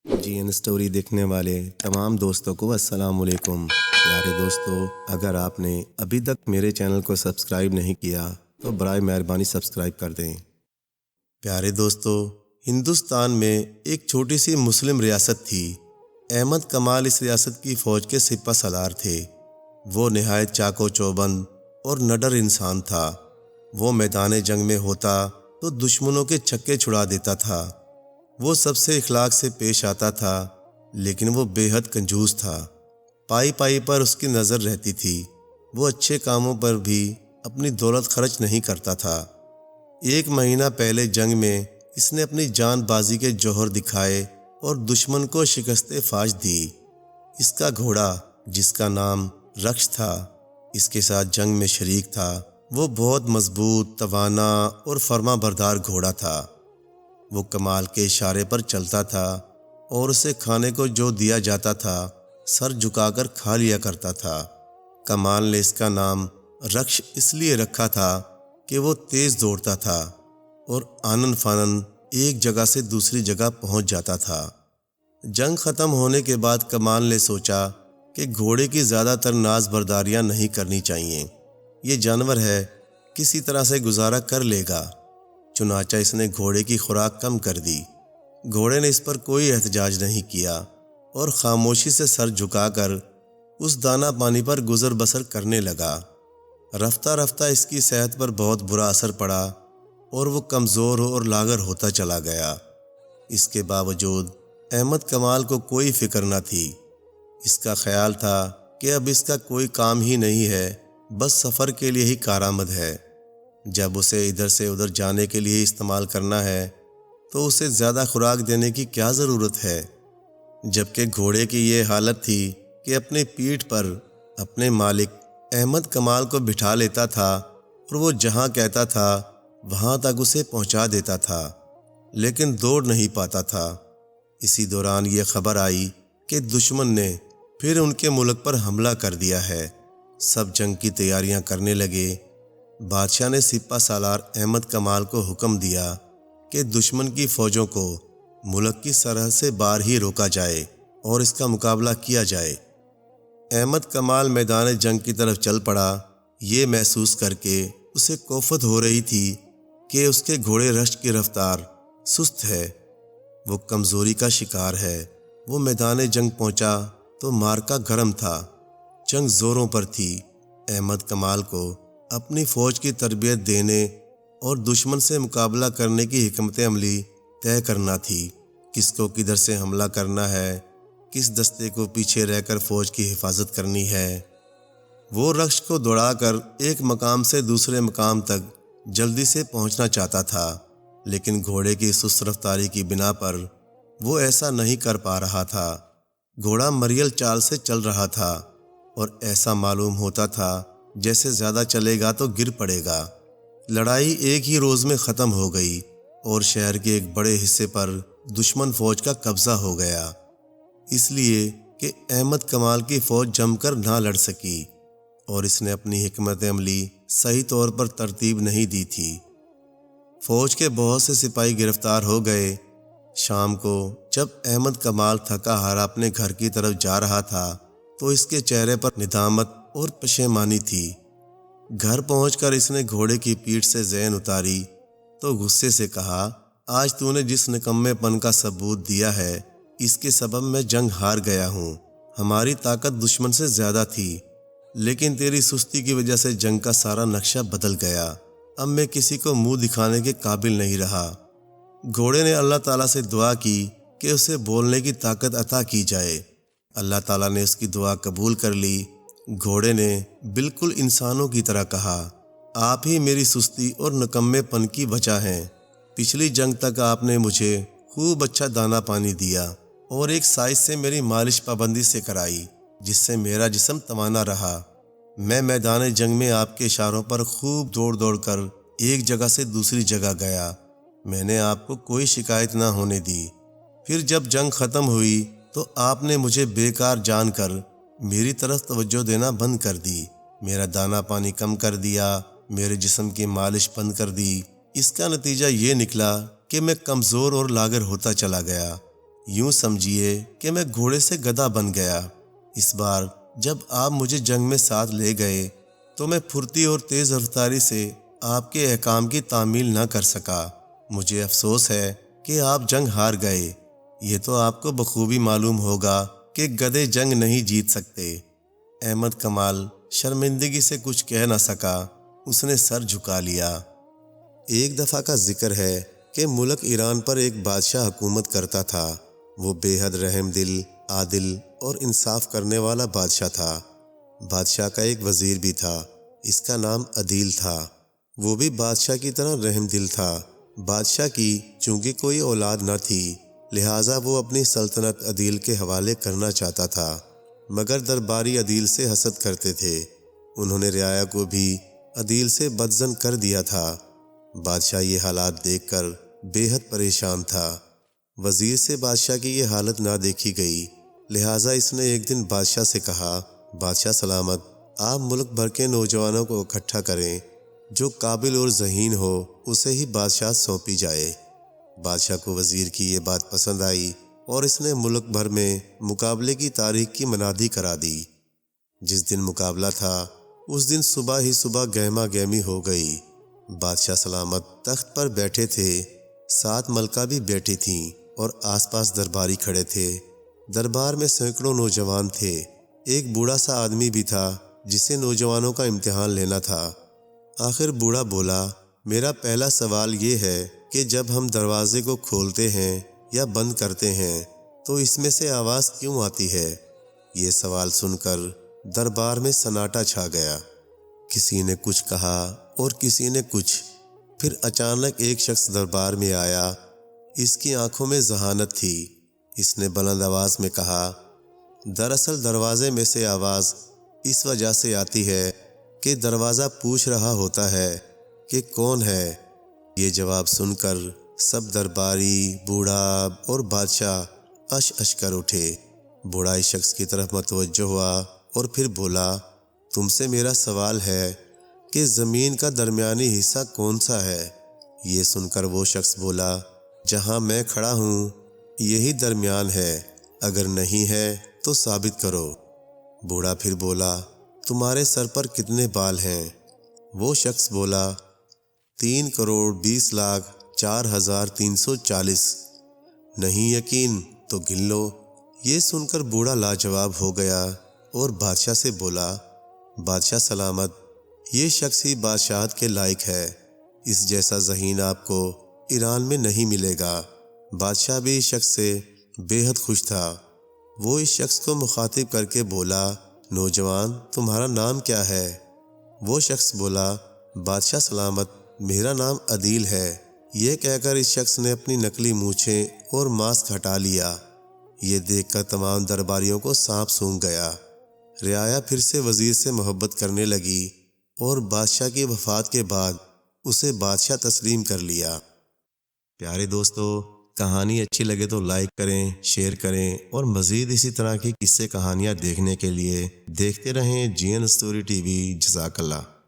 جی N story دیکھنے والے تمام دوستوں کو السلام علیکم۔ پیارے دوستو، اگر آپ نے ابھی تک میرے چینل کو سبسکرائب نہیں کیا تو برائے مہربانی سبسکرائب کر دیں۔ پیارے دوستو، ہندوستان میں ایک چھوٹی سی مسلم ریاست تھی۔ احمد کمال اس ریاست کی فوج کے سپہ سالار تھے۔ وہ نہایت چاق و چوبند اور نڈر انسان تھا۔ وہ میدان جنگ میں ہوتا تو دشمنوں کے چھکے چھڑا دیتا تھا۔ وہ سب سے اخلاق سے پیش آتا تھا، لیکن وہ بے حد کنجوس تھا۔ پائی پائی پر اس کی نظر رہتی تھی۔ وہ اچھے کاموں پر بھی اپنی دولت خرچ نہیں کرتا تھا۔ ایک مہینہ پہلے جنگ میں اس نے اپنی جان بازی کے جوہر دکھائے اور دشمن کو شکست فاش دی۔ اس کا گھوڑا، جس کا نام رکش تھا، اس کے ساتھ جنگ میں شریک تھا۔ وہ بہت مضبوط، توانا اور فرما بردار گھوڑا تھا۔ وہ کمال کے اشارے پر چلتا تھا اور اسے کھانے کو جو دیا جاتا تھا سر جھکا کر کھا لیا کرتا تھا۔ کمال نے اس کا نام رکش اس لیے رکھا تھا کہ وہ تیز دوڑتا تھا اور آنن فانن ایک جگہ سے دوسری جگہ پہنچ جاتا تھا۔ جنگ ختم ہونے کے بعد کمال نے سوچا کہ گھوڑے کی زیادہ تر ناز برداریاں نہیں کرنی چاہیے۔ یہ جانور ہے، کسی طرح سے گزارا کر لے گا۔ چنانچہ اس نے گھوڑے کی خوراک کم کر دی۔ گھوڑے نے اس پر کوئی احتجاج نہیں کیا اور خاموشی سے سر جھکا کر اس دانہ پانی پر گزر بسر کرنے لگا۔ رفتہ رفتہ اس کی صحت پر بہت برا اثر پڑا اور وہ کمزور اور لاغر ہوتا چلا گیا۔ اس کے باوجود احمد کمال کو کوئی فکر نہ تھی۔ اس کا خیال تھا کہ اب اس کا کوئی کام ہی نہیں ہے، بس سفر کے لیے ہی کارآمد ہے۔ جب اسے ادھر سے ادھر جانے کے لیے استعمال کرنا ہے تو اسے زیادہ خوراک دینے کی کیا ضرورت ہے؟ جبکہ گھوڑے کی یہ حالت تھی کہ اپنے پیٹھ پر اپنے مالک احمد کمال کو بٹھا لیتا تھا اور وہ جہاں کہتا تھا وہاں تک اسے پہنچا دیتا تھا، لیکن دوڑ نہیں پاتا تھا۔ اسی دوران یہ خبر آئی کہ دشمن نے پھر ان کے ملک پر حملہ کر دیا ہے۔ سب جنگ کی تیاریاں کرنے لگے۔ بادشاہ نے سپہ سالار احمد کمال کو حکم دیا کہ دشمن کی فوجوں کو ملک کی سرحد سے باہر ہی روکا جائے اور اس کا مقابلہ کیا جائے۔ احمد کمال میدان جنگ کی طرف چل پڑا۔ یہ محسوس کر کے اسے کوفت ہو رہی تھی کہ اس کے گھوڑے رشک کی رفتار سست ہے، وہ کمزوری کا شکار ہے۔ وہ میدان جنگ پہنچا تو مارکا گرم تھا، جنگ زوروں پر تھی۔ احمد کمال کو اپنی فوج کی تربیت دینے اور دشمن سے مقابلہ کرنے کی حکمت عملی طے کرنا تھی۔ کس کو کدھر سے حملہ کرنا ہے، کس دستے کو پیچھے رہ کر فوج کی حفاظت کرنی ہے۔ وہ رکش کو دوڑا کر ایک مقام سے دوسرے مقام تک جلدی سے پہنچنا چاہتا تھا، لیکن گھوڑے کی سست رفتاری کی بنا پر وہ ایسا نہیں کر پا رہا تھا۔ گھوڑا مریل چال سے چل رہا تھا اور ایسا معلوم ہوتا تھا جیسے زیادہ چلے گا تو گر پڑے گا۔ لڑائی ایک ہی روز میں ختم ہو گئی اور شہر کے ایک بڑے حصے پر دشمن فوج کا قبضہ ہو گیا، اس لیے کہ احمد کمال کی فوج جم کر نہ لڑ سکی اور اس نے اپنی حکمت عملی صحیح طور پر ترتیب نہیں دی تھی۔ فوج کے بہت سے سپاہی گرفتار ہو گئے۔ شام کو جب احمد کمال تھکا ہارا اپنے گھر کی طرف جا رہا تھا تو اس کے چہرے پر ندامت اور پشیمانی تھی۔ گھر پہنچ کر اس نے گھوڑے کی پیٹھ سے زین اتاری تو غصے سے کہا، آج تو نے جس نکمے پن کا ثبوت دیا ہے اس کے سبب میں جنگ ہار گیا ہوں۔ ہماری طاقت دشمن سے زیادہ تھی، لیکن تیری سستی کی وجہ سے جنگ کا سارا نقشہ بدل گیا۔ اب میں کسی کو منہ دکھانے کے قابل نہیں رہا۔ گھوڑے نے اللہ تعالیٰ سے دعا کی کہ اسے بولنے کی طاقت عطا کی جائے۔ اللہ تعالیٰ نے اس کی دعا قبول کر لی۔ گھوڑے نے بالکل انسانوں کی طرح کہا، آپ ہی میری سستی اور نکمے پن کی وجہ ہیں۔ پچھلی جنگ تک آپ نے مجھے خوب اچھا دانہ پانی دیا اور ایک سائز سے میری مالش پابندی سے کرائی، جس سے میرا جسم توانا رہا۔ میں میدان جنگ میں آپ کے اشاروں پر خوب دوڑ دوڑ کر ایک جگہ سے دوسری جگہ گیا۔ میں نے آپ کو کوئی شکایت نہ ہونے دی۔ پھر جب جنگ ختم ہوئی تو آپ نے مجھے بیکار جان کر میری طرف توجہ دینا بند کر دی، میرا دانہ پانی کم کر دیا، میرے جسم کی مالش بند کر دی۔ اس کا نتیجہ یہ نکلا کہ میں کمزور اور لاغر ہوتا چلا گیا۔ یوں سمجھیے کہ میں گھوڑے سے گدھا بن گیا۔ اس بار جب آپ مجھے جنگ میں ساتھ لے گئے تو میں پھرتی اور تیز رفتاری سے آپ کے احکام کی تعمیل نہ کر سکا۔ مجھے افسوس ہے کہ آپ جنگ ہار گئے۔ یہ تو آپ کو بخوبی معلوم ہوگا کہ گدھے جنگ نہیں جیت سکتے۔ احمد کمال شرمندگی سے کچھ کہہ نہ سکا، اس نے سر جھکا لیا۔ ایک دفعہ کا ذکر ہے کہ ملک ایران پر ایک بادشاہ حکومت کرتا تھا۔ وہ بے حد رحم دل، عادل اور انصاف کرنے والا بادشاہ تھا۔ بادشاہ کا ایک وزیر بھی تھا، اس کا نام عدیل تھا۔ وہ بھی بادشاہ کی طرح رحم دل تھا۔ بادشاہ کی چونکہ کوئی اولاد نہ تھی، لہٰذا وہ اپنی سلطنت عدیل کے حوالے کرنا چاہتا تھا، مگر درباری عدیل سے حسد کرتے تھے۔ انہوں نے رعایا کو بھی عدیل سے بدظن کر دیا تھا۔ بادشاہ یہ حالات دیکھ کر بے حد پریشان تھا۔ وزیر سے بادشاہ کی یہ حالت نہ دیکھی گئی، لہٰذا اس نے ایک دن بادشاہ سے کہا، بادشاہ سلامت، آپ ملک بھر کے نوجوانوں کو اکٹھا کریں، جو قابل اور ذہین ہو اسے ہی بادشاہ سونپی جائے۔ بادشاہ کو وزیر کی یہ بات پسند آئی اور اس نے ملک بھر میں مقابلے کی تاریخ کی منادی کرا دی۔ جس دن مقابلہ تھا اس دن صبح ہی صبح گہما گہمی ہو گئی۔ بادشاہ سلامت تخت پر بیٹھے تھے، 7 ملکہ بھی بیٹھی تھیں اور آس پاس درباری کھڑے تھے۔ دربار میں سینکڑوں نوجوان تھے۔ ایک بوڑھا سا آدمی بھی تھا جسے نوجوانوں کا امتحان لینا تھا۔ آخر بوڑھا بولا، میرا پہلا سوال یہ ہے کہ جب ہم دروازے کو کھولتے ہیں یا بند کرتے ہیں تو اس میں سے آواز کیوں آتی ہے؟ یہ سوال سن کر دربار میں سناٹا چھا گیا۔ کسی نے کچھ کہا اور کسی نے کچھ۔ پھر اچانک ایک شخص دربار میں آیا۔ اس کی آنکھوں میں ذہانت تھی۔ اس نے بلند آواز میں کہا، دراصل دروازے میں سے آواز اس وجہ سے آتی ہے کہ دروازہ پوچھ رہا ہوتا ہے کہ کون ہے؟ یہ جواب سن کر سب درباری، بوڑھا اور بادشاہ اش کر اٹھے۔ بوڑھا اس شخص کی طرف متوجہ ہوا اور پھر بولا، تم سے میرا سوال ہے کہ زمین کا درمیانی حصہ کون سا ہے؟ یہ سن کر وہ شخص بولا، جہاں میں کھڑا ہوں یہی درمیان ہے، اگر نہیں ہے تو ثابت کرو۔ بوڑھا پھر بولا، تمہارے سر پر کتنے بال ہیں؟ وہ شخص بولا، 3,20,04,340۔ نہیں یقین تو گن لو۔ یہ سن کر بوڑھا لاجواب ہو گیا اور بادشاہ سے بولا، بادشاہ سلامت، یہ شخص ہی بادشاہت کے لائق ہے۔ اس جیسا ذہین آپ کو ایران میں نہیں ملے گا۔ بادشاہ بھی اس شخص سے بے حد خوش تھا۔ وہ اس شخص کو مخاطب کر کے بولا، نوجوان، تمہارا نام کیا ہے؟ وہ شخص بولا، بادشاہ سلامت، میرا نام عدیل ہے۔ یہ کہہ کر اس شخص نے اپنی نکلی مونچھیں اور ماسک ہٹا لیا۔ یہ دیکھ کر تمام درباریوں کو سانپ سونگھ گیا۔ رعایا پھر سے وزیر سے محبت کرنے لگی اور بادشاہ کی وفات کے بعد اسے بادشاہ تسلیم کر لیا۔ پیارے دوستو، کہانی اچھی لگے تو لائک کریں، شیئر کریں اور مزید اسی طرح کی قصے کہانیاں دیکھنے کے لیے دیکھتے رہیں جی این اسٹوری ٹی وی۔ جزاک اللہ۔